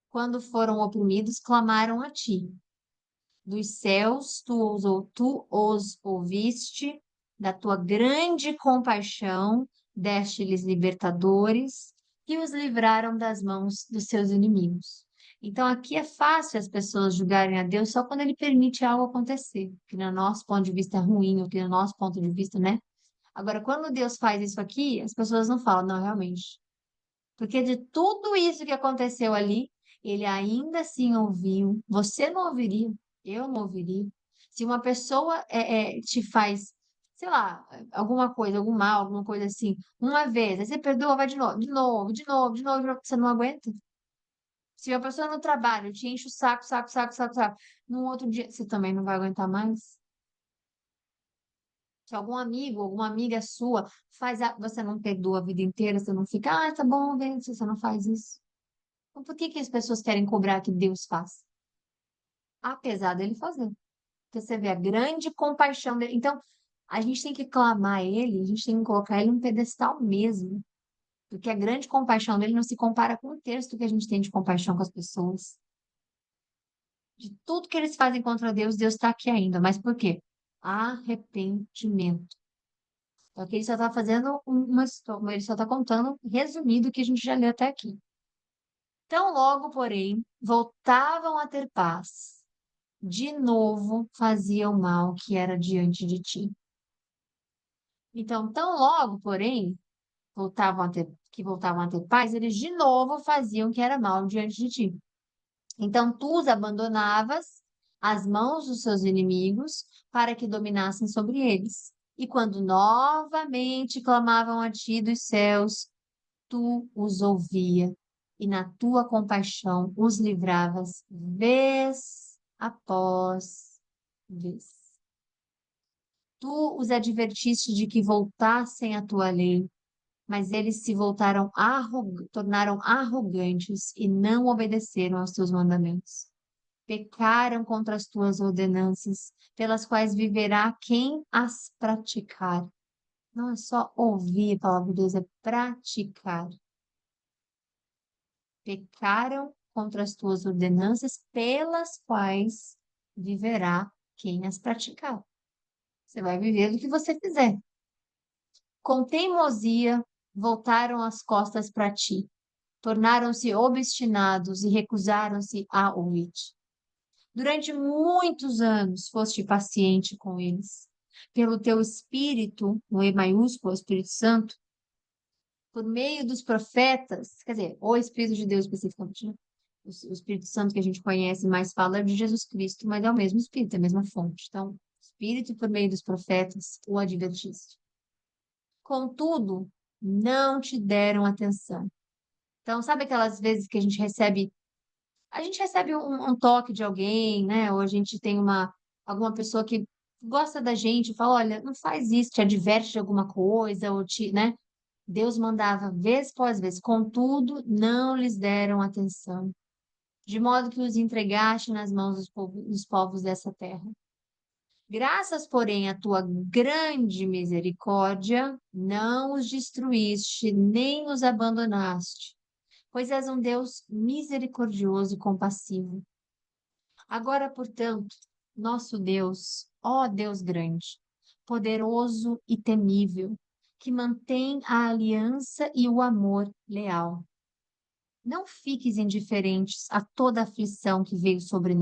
quando foram oprimidos, clamaram a ti. Dos céus tu os ouviste, da tua grande compaixão deste-lhes libertadores, que os livraram das mãos dos seus inimigos. Então, aqui é fácil as pessoas julgarem a Deus só quando ele permite algo acontecer, que no nosso ponto de vista é ruim, ou que no nosso ponto de vista, né? Agora, quando Deus faz isso aqui, as pessoas não falam, não, realmente. Porque de tudo isso que aconteceu ali, ele ainda assim ouviu. Você não ouviria, eu não ouviria. Se uma pessoa te faz, sei lá, alguma coisa, algum mal, alguma coisa assim, uma vez, aí você perdoa, vai de novo, de novo, de novo, de novo, de novo, você não aguenta. Se uma pessoa no trabalho te enche o saco, saco, saco, saco, saco, num outro dia, você também não vai aguentar mais. Se algum amigo, alguma amiga sua você não perdoa a vida inteira, você não fica, tá bom, vem, se você não faz isso. Então, por que que as pessoas querem cobrar que Deus faça? Apesar dele fazer. Porque você vê a grande compaixão dele. Então, a gente tem que clamar a ele, a gente tem que colocar ele num pedestal mesmo. Porque a grande compaixão dele não se compara com o texto que a gente tem de compaixão com as pessoas. De tudo que eles fazem contra Deus, Deus está aqui ainda. Mas por quê? Arrependimento. Então, aqui ele só está fazendo uma história, ele só está contando resumido o que a gente já leu até aqui. Tão logo, porém, voltavam a ter paz. De novo fazia o mal que era diante de ti. Então, tão logo, porém, voltavam a ter paz, eles de novo faziam o que era mal diante de ti. Então, tu os abandonavas às mãos dos seus inimigos para que dominassem sobre eles. E quando novamente clamavam a ti dos céus, tu os ouvia e na tua compaixão os livravas vez após vez. Tu os advertiste de que voltassem à tua lei, mas eles se tornaram arrogantes e não obedeceram aos teus mandamentos. Pecaram contra as tuas ordenanças, pelas quais viverá quem as praticar. Não é só ouvir a palavra de Deus, é praticar. Pecaram contra as tuas ordenanças, pelas quais viverá quem as praticar. Você vai viver do que você fizer. Com teimosia, voltaram as costas para ti, tornaram-se obstinados e recusaram-se a ouvir-te. Durante muitos anos foste paciente com eles. Pelo teu Espírito, no E maiúsculo, o Espírito Santo, por meio dos profetas, quer dizer, o Espírito de Deus especificamente, né? O Espírito Santo que a gente conhece mais fala de Jesus Cristo, mas é o mesmo Espírito, é a mesma fonte. Então, Espírito por meio dos profetas o advertiste. Contudo, não te deram atenção. Então, sabe aquelas vezes que a gente recebe um toque de alguém, né? Ou a gente tem alguma pessoa que gosta da gente, e fala, olha, não faz isso, te adverte de alguma coisa, ou né? Deus mandava vez após vez, contudo, não lhes deram atenção, de modo que os entregaste nas mãos dos povos dessa terra. Graças, porém, à tua grande misericórdia, não os destruíste, nem os abandonaste, pois és um Deus misericordioso e compassivo. Agora, portanto, nosso Deus, ó Deus grande, poderoso e temível, que mantém a aliança e o amor leal. Não fiques indiferentes a toda a aflição que veio sobre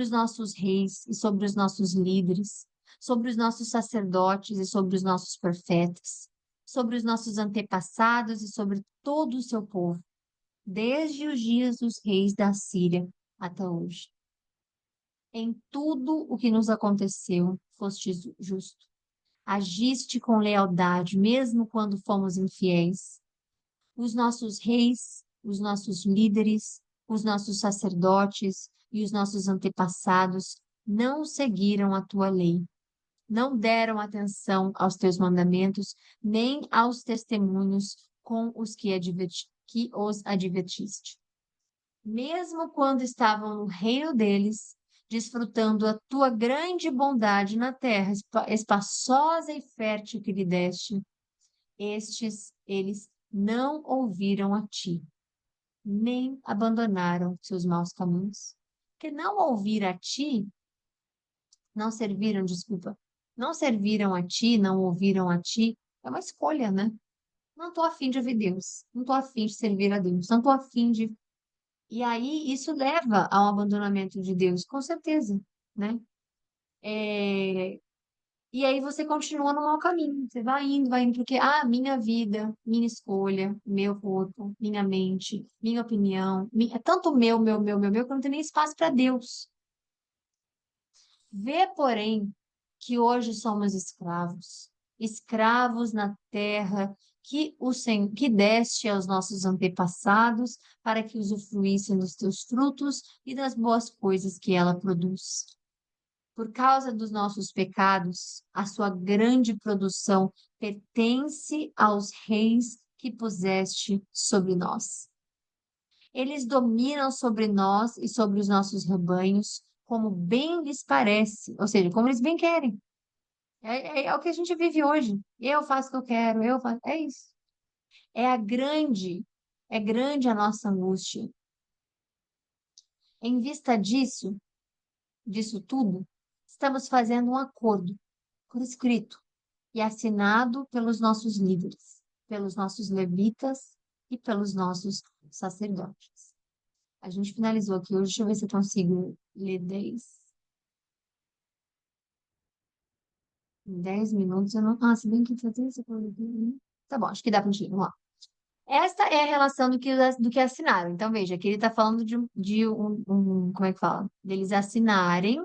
os nossos reis e sobre os nossos líderes, sobre os nossos sacerdotes e sobre os nossos profetas, sobre os nossos antepassados e sobre todo o seu povo, desde os dias dos reis da Síria até hoje. Em tudo o que nos aconteceu, foste justo. Agiste com lealdade, mesmo quando fomos infiéis. Os nossos reis, os nossos líderes, os nossos sacerdotes e os nossos antepassados não seguiram a tua lei, não deram atenção aos teus mandamentos, nem aos testemunhos com os que os advertiste. Mesmo quando estavam no reino deles, desfrutando a tua grande bondade na terra espaçosa e fértil que lhe deste, eles não ouviram a ti, nem abandonaram seus maus caminhos. Porque não ouvir a ti, não serviram, desculpa, não serviram a ti, não ouviram a ti, é uma escolha, né? Não tô afim de ouvir Deus, não tô afim de servir a Deus, não tô afim de. E aí isso leva ao abandonamento de Deus, com certeza, né? É, e aí você continua no mau caminho, você vai indo, porque, minha vida, minha escolha, meu corpo, minha mente, minha opinião, é tanto meu, que eu não tenho nem espaço para Deus. Vê, porém, que hoje somos escravos, escravos na terra que deste aos nossos antepassados para que usufruíssem dos teus frutos e das boas coisas que ela produz. Por causa dos nossos pecados, a sua grande produção pertence aos reis que puseste sobre nós. Eles dominam sobre nós e sobre os nossos rebanhos, como bem lhes parece, ou seja, como eles bem querem. É o que a gente vive hoje. Eu faço o que eu quero, eu faço. É isso. É grande a nossa angústia. Em vista disso tudo, estamos fazendo um acordo por escrito e assinado pelos nossos líderes, pelos nossos levitas e pelos nossos sacerdotes. A gente finalizou aqui hoje, deixa eu ver se eu consigo ler 10 minutos. Eu não. Se bem que só tem essa coisa aqui, né? Tá bom, acho que dá pra gente ir. Vamos lá. Esta é a relação do que assinaram. Então, veja, aqui ele está falando como é que fala? Deles assinarem,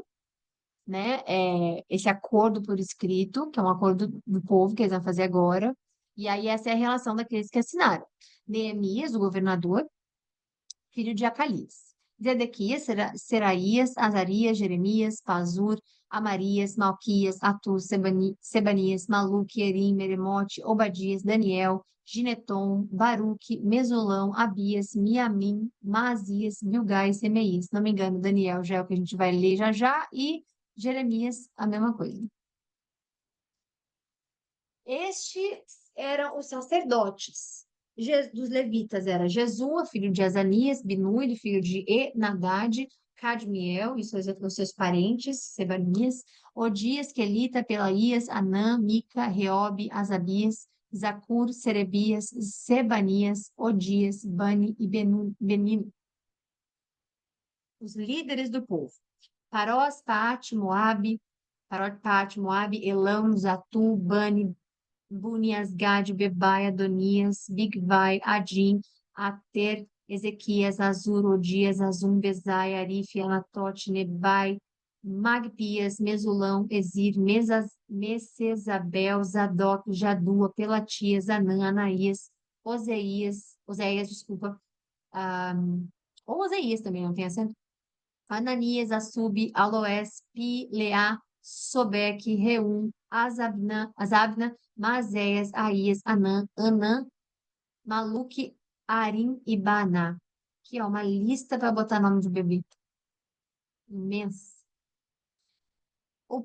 né, esse acordo por escrito, que é um acordo do povo que eles vão fazer agora. E aí, essa é a relação daqueles que assinaram. Neemias, o governador, filho de Acalias. Zedequias, Seraías, Azarias, Jeremias, Pazur, Amarias, Malquias, Atus, Sebanias, Maluque, Erim, Meremote, Obadias, Daniel, Gineton, Baruque, Mesolão, Abias, Miamim, Maazias, Bilgai e Semeis. Se não me engano, Daniel já é o que a gente vai ler já já, e Jeremias, a mesma coisa. Estes eram os sacerdotes. Dos levitas era Jesua, filho de Azanias, Binui, filho de Enadad, Cadmiel e os seus parentes, Sebanias, Odias, Quelita, Pelaías, Anã, Mica, Reobe, Asabias, Zacur, Serebias, Sebanias, Odias, Bani e Benino, os líderes do povo. Parós, Paate, Moabe, Paró, Paate, Moabe, Elão, Zatu, Bani, Bunias, Gad, Bebai, Adonias, Bigvai, Adim, Ater, Ezequias, Azur, Odias, Azum, Bezai, Arif, Anatote, Nebai, Magpias, Mesulão, Ezir, Mesesabel, Zadok, Jadua, Pelatias, Anã, Anaías, Oséias, desculpa, ah, ou Oséias também, não tem acento? Ananias, Assub, Aloés, Pileá, Sobeque, Reum, Azabna, Mazéias, Aías, Anã, Maluque, Arim e Baná. Que é uma lista para botar nome de bebê. Imensa. O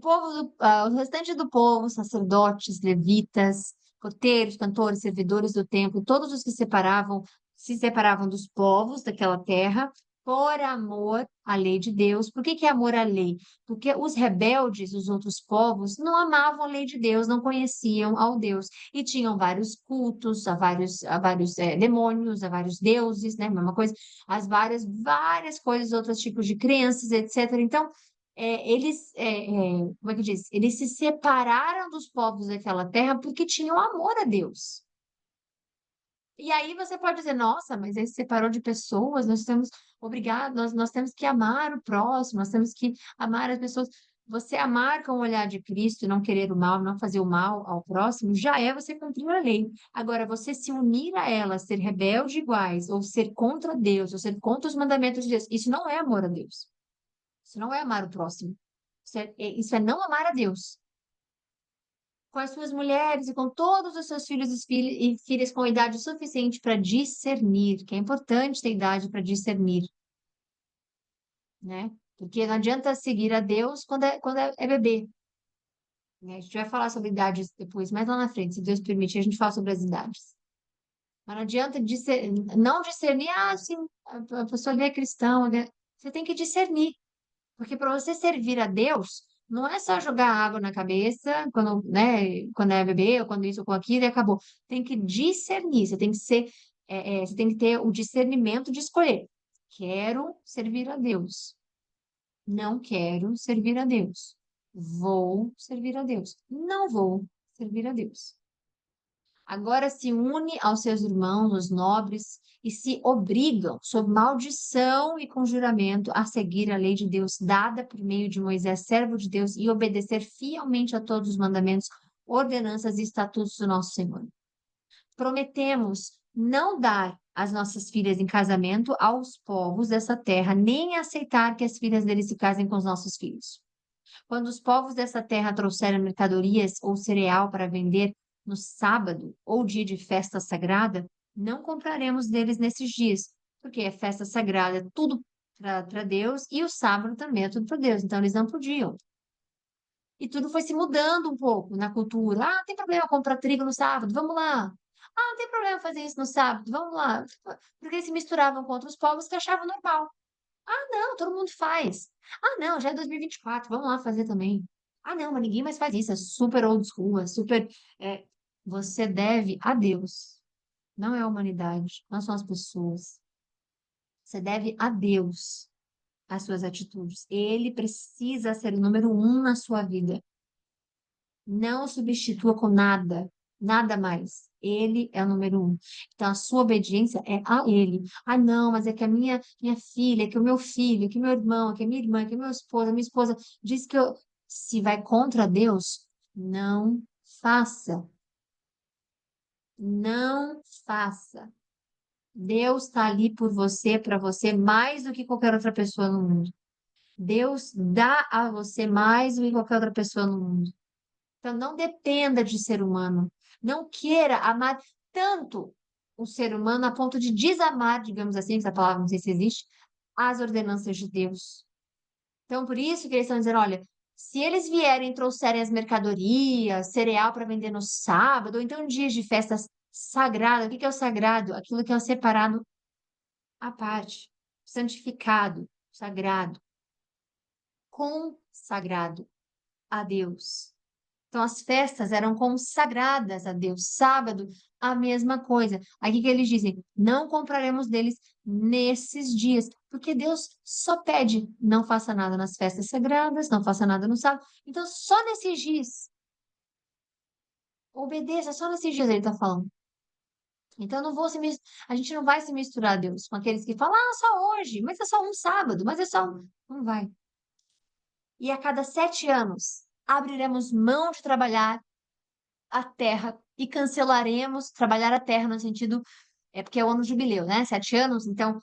restante do povo, sacerdotes, levitas, porteiros, cantores, servidores do templo, todos os que se separavam dos povos daquela terra, por amor à lei de Deus. Por que que é amor à lei? Porque os rebeldes, os outros povos, não amavam a lei de Deus, não conheciam ao Deus e tinham vários cultos a vários demônios, a vários deuses, né? Mesma coisa, as várias coisas, outros tipos de crenças, etc. Então como é que diz? Eles se separaram dos povos daquela terra porque tinham amor a Deus. E aí você pode dizer, nossa, mas ele se separou de pessoas, nós temos que amar o próximo, nós temos que amar as pessoas. Você amar com o olhar de Cristo, não querer o mal, não fazer o mal ao próximo, já é você cumprir a lei. Agora, você se unir a ela, ser rebelde iguais, ou ser contra Deus, ou ser contra os mandamentos de Deus, isso não é amor a Deus. Isso não é amar o próximo. Isso é não amar a Deus. Com as suas mulheres e com todos os seus filhos e filhas com idade suficiente para discernir, que é importante ter idade para discernir, né? Porque não adianta seguir a Deus quando é bebê, né? A gente vai falar sobre idades depois, mais lá na frente, se Deus permitir, a gente fala sobre as idades. Mas não adianta não discernir, sim, a pessoa ali é cristã, né? Você tem que discernir. Porque para você servir a Deus, não é só jogar água na cabeça quando, né, quando é bebê, ou quando isso ou com aquilo e acabou. Tem que discernir, você tem que ser, você tem que ter o discernimento de escolher. Quero servir a Deus. Não quero servir a Deus. Vou servir a Deus. Não vou servir a Deus. Agora se une aos seus irmãos, os nobres, e se obrigam, sob maldição e conjuramento, a seguir a lei de Deus dada por meio de Moisés, servo de Deus, e obedecer fielmente a todos os mandamentos, ordenanças e estatutos do nosso Senhor. Prometemos não dar as nossas filhas em casamento aos povos dessa terra, nem aceitar que as filhas deles se casem com os nossos filhos. Quando os povos dessa terra trouxerem mercadorias ou cereal para vender no sábado ou dia de festa sagrada, não compraremos deles nesses dias, porque é festa sagrada, é tudo para Deus, e o sábado também é tudo para Deus, então eles não podiam. E tudo foi se mudando um pouco na cultura. Ah, não tem problema comprar trigo no sábado, vamos lá. Ah, não tem problema fazer isso no sábado, vamos lá. Porque eles se misturavam com outros povos que achavam normal. Ah, não, todo mundo faz. Ah, não, já é 2024, vamos lá fazer também. Ah, não, mas ninguém mais faz isso, é super old school, é super. é, Você deve a Deus, não é a humanidade, não são as pessoas. Você deve a Deus as suas atitudes. Ele precisa ser o número um na sua vida. Não o substitua com nada, nada mais. Ele é o número um. Então, a sua obediência é a ele. Ah, não, mas é que a minha filha, é que o meu filho, é que meu irmão, é que a minha irmã, é que a minha esposa diz que eu. Se vai contra Deus, não faça. Não faça. Deus está ali por você, para você, mais do que qualquer outra pessoa no mundo. Deus dá a você mais do que qualquer outra pessoa no mundo. Então, não dependa de ser humano. Não queira amar tanto o ser humano a ponto de desamar, digamos assim, essa palavra não sei se existe, as ordenanças de Deus. Então, por isso que eles estão dizendo, olha, se eles vierem e trouxerem as mercadorias, cereal para vender no sábado, ou então dias de festas sagradas, o que que é o sagrado? Aquilo que é o separado à parte, santificado, sagrado, consagrado a Deus. Então, as festas eram consagradas a Deus. Sábado, a mesma coisa. Aqui que eles dizem: não compraremos deles nesses dias, porque Deus só pede: não faça nada nas festas sagradas, não faça nada no sábado. Então, só nesses dias, obedeça, só nesses dias ele está falando. Então, não vou se mis- a gente não vai se misturar a Deus com aqueles que falam: ah, só hoje, mas é só um sábado, mas é só um. Não vai. E a cada 7 anos, abriremos mão de trabalhar a terra e cancelaremos trabalhar a terra no sentido, porque é o ano do jubileu, né? 7 anos, então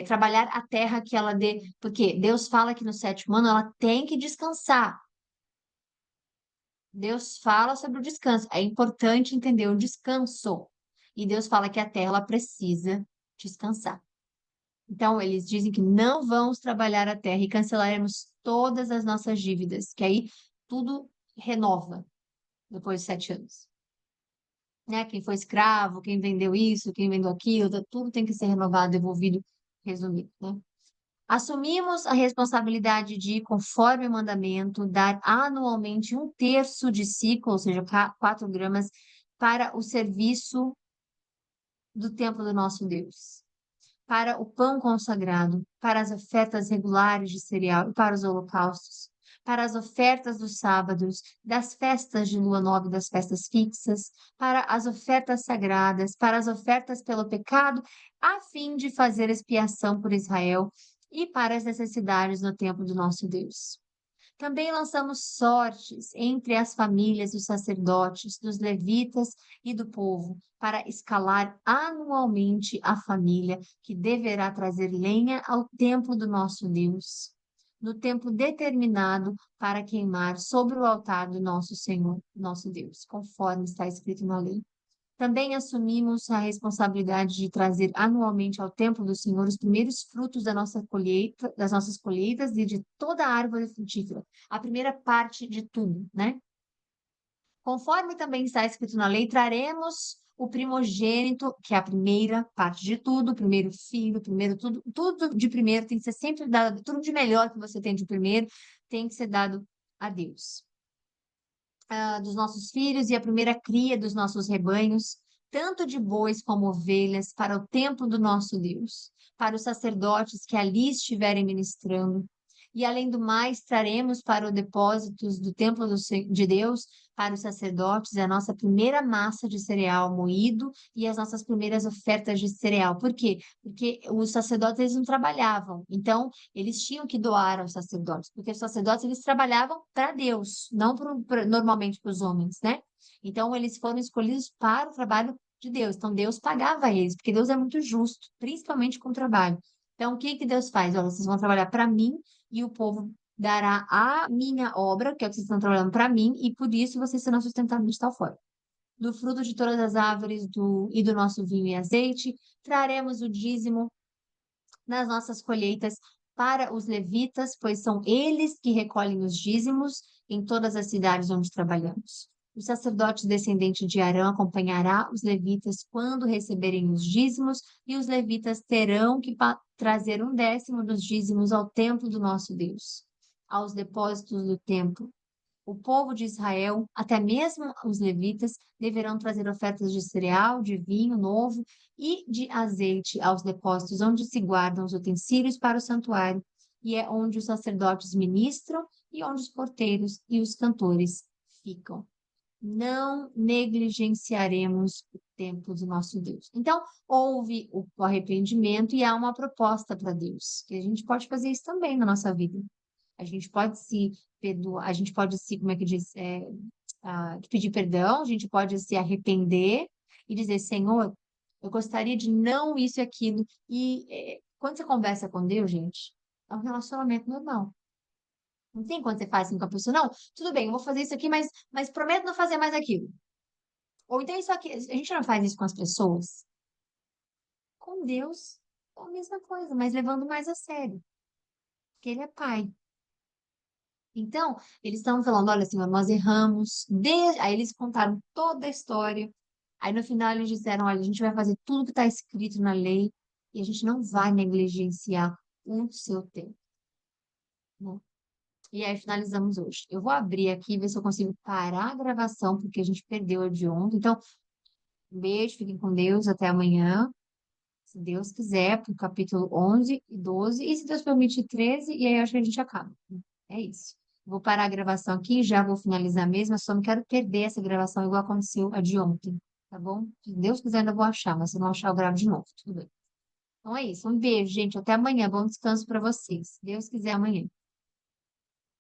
trabalhar a terra que ela dê, porque Deus fala que no sétimo ano ela tem que descansar. Deus fala sobre o descanso. É importante entender o descanso. E Deus fala que a terra ela precisa descansar. Então, eles dizem que não vamos trabalhar a terra e cancelaremos todas as nossas dívidas, que aí tudo renova depois de 7 anos. Né? Quem foi escravo, quem vendeu isso, quem vendeu aquilo, tudo tem que ser renovado, devolvido, resumido, né? Assumimos a responsabilidade de, conforme o mandamento, dar anualmente 1/3 de ciclo, ou seja, 4 gramas, para o serviço do templo do nosso Deus, para o pão consagrado, para as ofertas regulares de cereal e para os holocaustos, para as ofertas dos sábados, das festas de lua nova e das festas fixas, para as ofertas sagradas, para as ofertas pelo pecado, a fim de fazer expiação por Israel e para as necessidades no templo do nosso Deus. Também lançamos sortes entre as famílias dos sacerdotes, dos levitas e do povo, para escalar anualmente a família que deverá trazer lenha ao templo do nosso Deus, no tempo determinado para queimar sobre o altar do nosso Senhor, nosso Deus, conforme está escrito na lei. Também assumimos a responsabilidade de trazer anualmente ao templo do Senhor os primeiros frutos da nossa colheita, das nossas colheitas e de toda a árvore frutífera, a primeira parte de tudo, né? Conforme também está escrito na lei, traremos o primogênito, que é a primeira parte de tudo, o primeiro filho, o primeiro tudo, tudo de primeiro tem que ser sempre dado, tudo de melhor que você tem de primeiro tem que ser dado a Deus. Dos nossos filhos e a primeira cria dos nossos rebanhos, tanto de bois como ovelhas, para o templo do nosso Deus, para os sacerdotes que ali estiverem ministrando. E além do mais, traremos para os depósitos do templo de Deus, para os sacerdotes, a nossa primeira massa de cereal moído e as nossas primeiras ofertas de cereal. Por quê? Porque os sacerdotes eles não trabalhavam. Então, eles tinham que doar aos sacerdotes, porque os sacerdotes eles trabalhavam para Deus, não normalmente para os homens, né? Então, eles foram escolhidos para o trabalho de Deus. Então, Deus pagava eles, porque Deus é muito justo, principalmente com o trabalho. Então, o que que Deus faz? Olha, vocês vão trabalhar para mim e o povo dará a minha obra, que é o que vocês estão trabalhando para mim, e por isso vocês serão sustentados de tal forma. Do fruto de todas as árvores e do nosso vinho e azeite, traremos o dízimo nas nossas colheitas para os levitas, pois são eles que recolhem os dízimos em todas as cidades onde trabalhamos. O sacerdote descendente de Arão acompanhará os levitas quando receberem os dízimos, e os levitas terão que trazer 1/10 dos dízimos ao templo do nosso Deus, aos depósitos do templo. O povo de Israel, até mesmo os levitas, deverão trazer ofertas de cereal, de vinho novo e de azeite aos depósitos onde se guardam os utensílios para o santuário, e é onde os sacerdotes ministram e onde os porteiros e os cantores ficam. Não negligenciaremos o templo do nosso Deus. Então, houve o arrependimento e há uma proposta para Deus, que a gente pode fazer isso também na nossa vida. A gente pode se perdoar, a gente pode se, como é que diz, pedir perdão, a gente pode se arrepender e dizer, Senhor, eu gostaria de não isso e aquilo. E quando você conversa com Deus, gente, é um relacionamento normal. Não tem quando você faz assim com a pessoa, não, tudo bem, eu vou fazer isso aqui, mas prometo não fazer mais aquilo. Ou então isso aqui, a gente não faz isso com as pessoas. Com Deus, é a mesma coisa, mas levando mais a sério, porque Ele é Pai. Então, eles estão falando, olha, Senhor, nós erramos. Aí eles contaram toda a história. Aí no final eles disseram, olha, a gente vai fazer tudo que está escrito na lei e a gente não vai negligenciar o seu tempo, né? E aí finalizamos hoje. Eu vou abrir aqui e ver se eu consigo parar a gravação, porque a gente perdeu a de ontem. Então, um beijo, fiquem com Deus, até amanhã. Se Deus quiser, para o capítulo 11 e 12, e se Deus permitir 13, e aí eu acho que a gente acaba. É isso. Vou parar a gravação aqui, já vou finalizar mesmo, eu só não quero perder essa gravação igual aconteceu a de ontem, tá bom? Se Deus quiser, ainda vou achar, mas se não achar, eu gravo de novo, tudo bem. Então é isso, um beijo, gente, até amanhã, bom descanso para vocês. Se Deus quiser, amanhã.